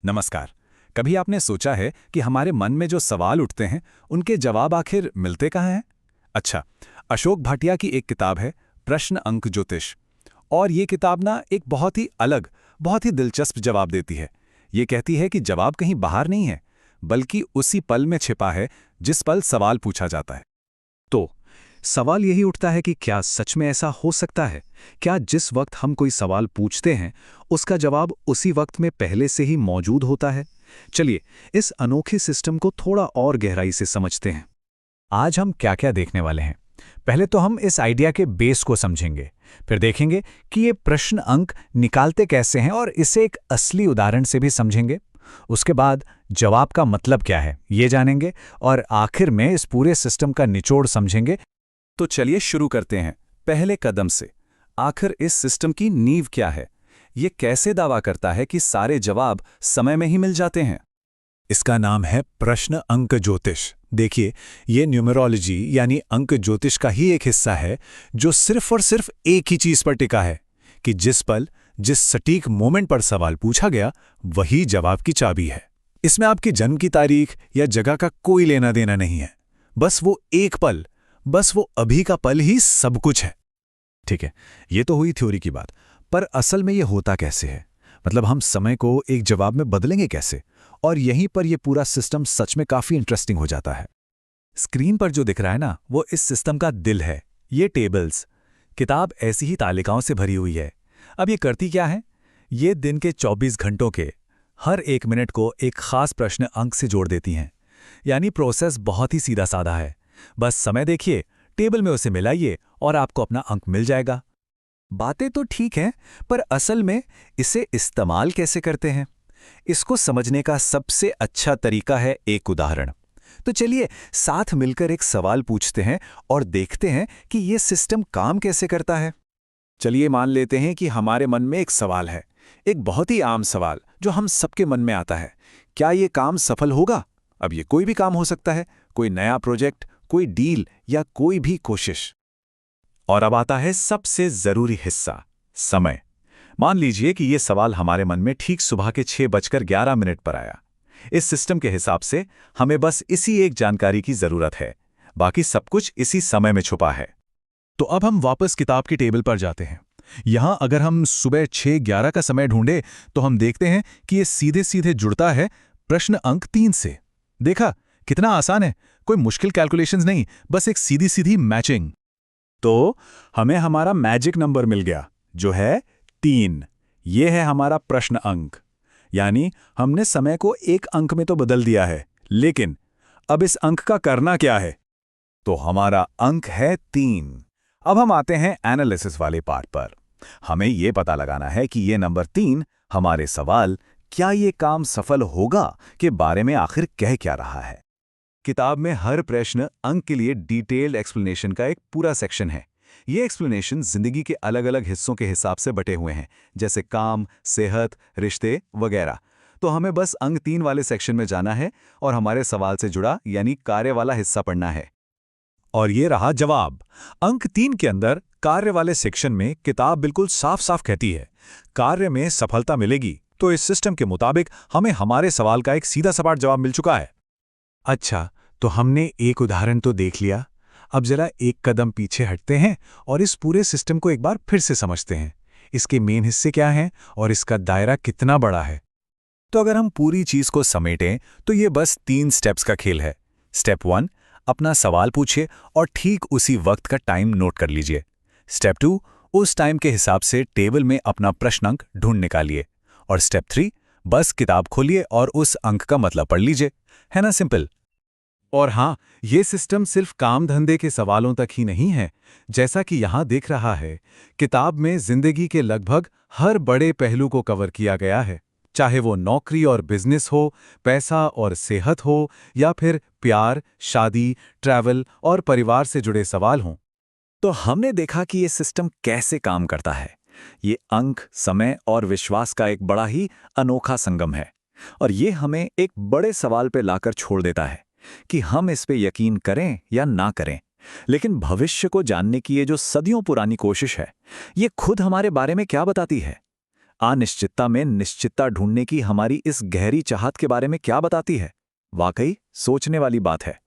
नमस्कार। कभी आपने सोचा है कि हमारे मन में जो सवाल उठते हैं उनके जवाब आखिर मिलते कहाँ हैं? अच्छा, अशोक भाटिया की एक किताब है प्रश्न अंक ज्योतिष। और ये किताब ना एक बहुत ही अलग, बहुत ही दिलचस्प जवाब देती है। ये कहती है कि जवाब कहीं बाहर नहीं है, बल्कि उसी पल में छिपा है जिस पल सवाल पूछा जाता है। तो सवाल यही उठता है कि क्या सच में ऐसा हो सकता है? क्या जिस वक्त हम कोई सवाल पूछते हैं उसका जवाब उसी वक्त में पहले से ही मौजूद होता है? चलिए इस अनोखे सिस्टम को थोड़ा और गहराई से समझते हैं। आज हम क्या क्या देखने वाले हैं। पहले तो हम इस आइडिया के बेस को समझेंगे, फिर देखेंगे कि ये प्रश्न अंक निकालते कैसे हैं और इसे एक असली उदाहरण से भी समझेंगे। उसके बाद जवाब का मतलब क्या है ये जानेंगे और आखिर में इस पूरे सिस्टम का निचोड़ समझेंगे। तो चलिए शुरू करते हैं पहले कदम से। आखिर इस सिस्टम की नींव क्या है? ये कैसे दावा करता है कि सारे जवाब समय में ही मिल जाते हैं? इसका नाम है प्रश्न अंक ज्योतिष। देखिए, ये न्यूमरोलॉजी यानी अंक ज्योतिष का ही एक हिस्सा है जो सिर्फ और सिर्फ एक ही चीज पर टिका है कि जिस पल, जिस सटीक मोमेंट पर सवाल पूछा गया वही जवाब की चाबी है। इसमें आपकी जन्म की तारीख या जगह का कोई लेना देना नहीं है। बस वो एक पल, बस वो अभी का पल ही सब कुछ है। ठीक है, ये तो हुई थ्योरी की बात, पर असल में ये होता कैसे है? मतलब हम समय को एक जवाब में बदलेंगे कैसे? और यहीं पर ये पूरा सिस्टम सच में काफी इंटरेस्टिंग हो जाता है। स्क्रीन पर जो दिख रहा है ना, वो इस सिस्टम का दिल है। ये टेबल्स, किताब ऐसी ही तालिकाओं से भरी हुई है। अब ये करती क्या है? ये दिन के 24 घंटों के हर एक मिनट को एक खास प्रश्न अंक से जोड़ देती हैं। यानी प्रोसेस बहुत ही सीधा साधा है। बस समय देखिए, टेबल में उसे मिलाइए और आपको अपना अंक मिल जाएगा। बातें तो ठीक हैं, पर असल में इसे इस्तेमाल कैसे करते हैं, इसको समझने का सबसे अच्छा तरीका है एक उदाहरण। तो चलिए साथ मिलकर एक सवाल पूछते हैं और देखते हैं कि यह सिस्टम काम कैसे करता है। चलिए मान लेते हैं कि हमारे मन में एक सवाल है, एक बहुत ही आम सवाल जो हम सबके मन में आता है। क्या ये काम सफल होगा? अब ये कोई भी काम हो सकता है, कोई नया प्रोजेक्ट, कोई डील या कोई भी कोशिश। और अब आता है सबसे जरूरी हिस्सा, समय। मान लीजिए कि यह सवाल हमारे मन में ठीक सुबह के 6:11 पर आया। इस सिस्टम के हिसाब से हमें बस इसी एक जानकारी की जरूरत है, बाकी सब कुछ इसी समय में छुपा है। तो अब हम वापस किताब की टेबल पर जाते हैं। यहां अगर हम सुबह 6:11 का समय ढूंढे तो हम देखते हैं कि यह सीधे सीधे जुड़ता है प्रश्न अंक 3 से। देखा कितना आसान है, कोई मुश्किल कैलकुलेशंस नहीं, बस एक सीधी सीधी मैचिंग। तो हमें हमारा मैजिक नंबर मिल गया जो है 3। ये है हमारा प्रश्न अंक। यानी हमने समय को एक अंक में तो बदल दिया है, लेकिन अब इस अंक का करना क्या है? तो हमारा अंक है 3। अब हम आते हैं एनालिसिस वाले पार्ट पर। हमें यह पता लगाना है कि यह नंबर 3 हमारे सवाल क्या ये काम सफल होगा के बारे में आखिर कह क्या रहा है। किताब में हर प्रश्न अंक के लिए डिटेल्ड एक्सप्लेनेशन का एक पूरा सेक्शन है। ये एक्सप्लेनेशन जिंदगी के अलग अलग हिस्सों के हिसाब से बटे हुए हैं, जैसे काम, सेहत, रिश्ते वगैरह। तो हमें बस अंक 3 वाले सेक्शन में जाना है और हमारे सवाल से जुड़ा यानी कार्य वाला हिस्सा पढ़ना है। और ये रहा जवाब। अंक 3 के अंदर कार्य वाले सेक्शन में किताब बिल्कुल साफ साफ कहती है, कार्य में सफलता मिलेगी। तो इस सिस्टम के मुताबिक हमें हमारे सवाल का एक सीधा सपाट जवाब मिल चुका है। अच्छा, तो हमने एक उदाहरण तो देख लिया। अब जरा एक कदम पीछे हटते हैं और इस पूरे सिस्टम को एक बार फिर से समझते हैं। इसके मेन हिस्से क्या हैं और इसका दायरा कितना बड़ा है। तो अगर हम पूरी चीज को समेटें तो ये बस 3 स्टेप्स का खेल है। स्टेप 1, अपना सवाल पूछिए और ठीक उसी वक्त का टाइम नोट कर लीजिए। स्टेप 2, उस टाइम के हिसाब से टेबल में अपना प्रश्न अंक ढूंढ निकालिए। और स्टेप 3, बस किताब खोलिए और उस अंक का मतलब पढ़ लीजिए। है ना सिंपल? और हाँ, ये सिस्टम सिर्फ काम धंधे के सवालों तक ही नहीं है। जैसा कि यहाँ दिख रहा है, किताब में जिंदगी के लगभग हर बड़े पहलू को कवर किया गया है। चाहे वो नौकरी और बिजनेस हो, पैसा और सेहत हो, या फिर प्यार, शादी, ट्रैवल और परिवार से जुड़े सवाल हों। तो हमने देखा कि ये सिस्टम कैसे काम करता है। ये अंक, समय और विश्वास का एक बड़ा ही अनोखा संगम है। और ये हमें एक बड़े सवाल पे लाकर छोड़ देता है कि हम इस पे यकीन करें या ना करें। लेकिन भविष्य को जानने की ये जो सदियों पुरानी कोशिश है, ये खुद हमारे बारे में क्या बताती है? अनिश्चितता में निश्चितता ढूंढने की हमारी इस गहरी चाहत के बारे में क्या बताती है? वाकई सोचने वाली बात है।